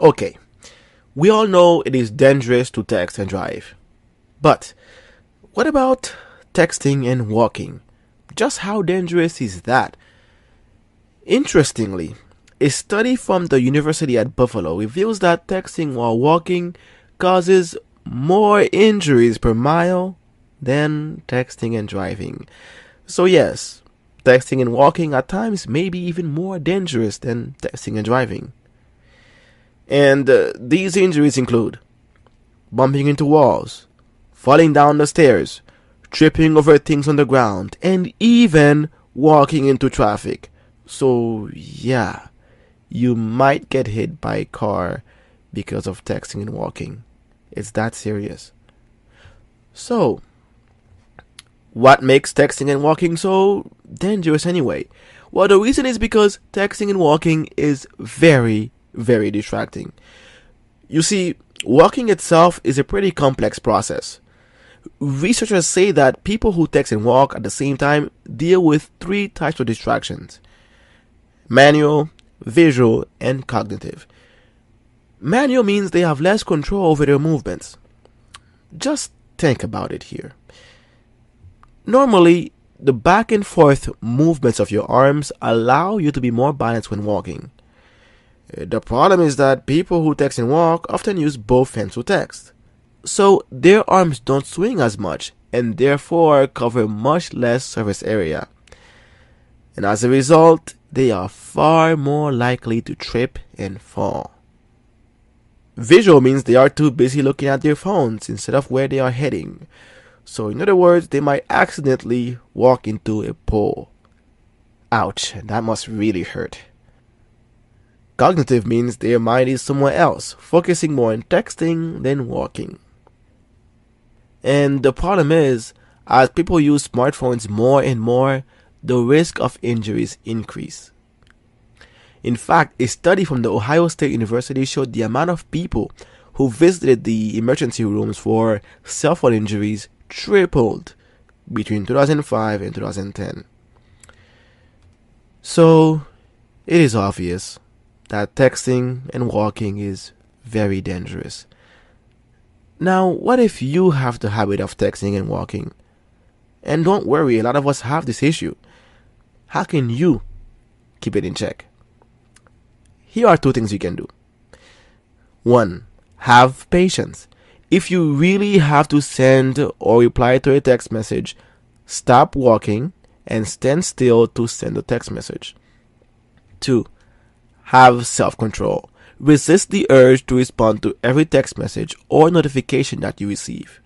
Okay, we all know it is dangerous to text and drive. But what about texting and walking? Just how dangerous is that? Interestingly, a study from the University at Buffalo reveals that texting while walking causes more injuries per mile than texting and driving. So, yes, texting and walking at times may be even more dangerous than texting and driving. And these injuries include bumping into walls, falling down the stairs, tripping over things on the ground, and even walking into traffic. So, yeah, you might get hit by a car because of texting and walking. It's that serious. So, what makes texting and walking so dangerous anyway? Well, the reason is because texting and walking is very, very distracting. You see, walking itself is a pretty complex process. Researchers say that people who text and walk at the same time deal with three types of distractions: manual, visual, and cognitive. Manual means they have less control over their movements. Just think about it here. Normally, the back and forth movements of your arms allow you to be more balanced when walking. The problem is that people who text and walk often use both hands to text. So their arms don't swing as much and therefore cover much less surface area. And as a result, they are far more likely to trip and fall. Visual means they are too busy looking at their phones instead of where they are heading. So in other words, they might accidentally walk into a pole. Ouch, that must really hurt. Cognitive means their mind is somewhere else, focusing more on texting than walking. And the problem is, as people use smartphones more and more, the risk of injuries increase. In fact, a study from the Ohio State University showed the amount of people who visited the emergency rooms for cell phone injuries tripled between 2005 and 2010. So, it is obvious that texting and walking is very dangerous. Now, what if you have the habit of texting and walking? And don't worry, a lot of us have this issue. How can you keep it in check? Here are two things you can do. 1. Have patience. If you really have to send or reply to a text message, stop walking and stand still to send the text message. 2. Have self-control. Resist the urge to respond to every text message or notification that you receive.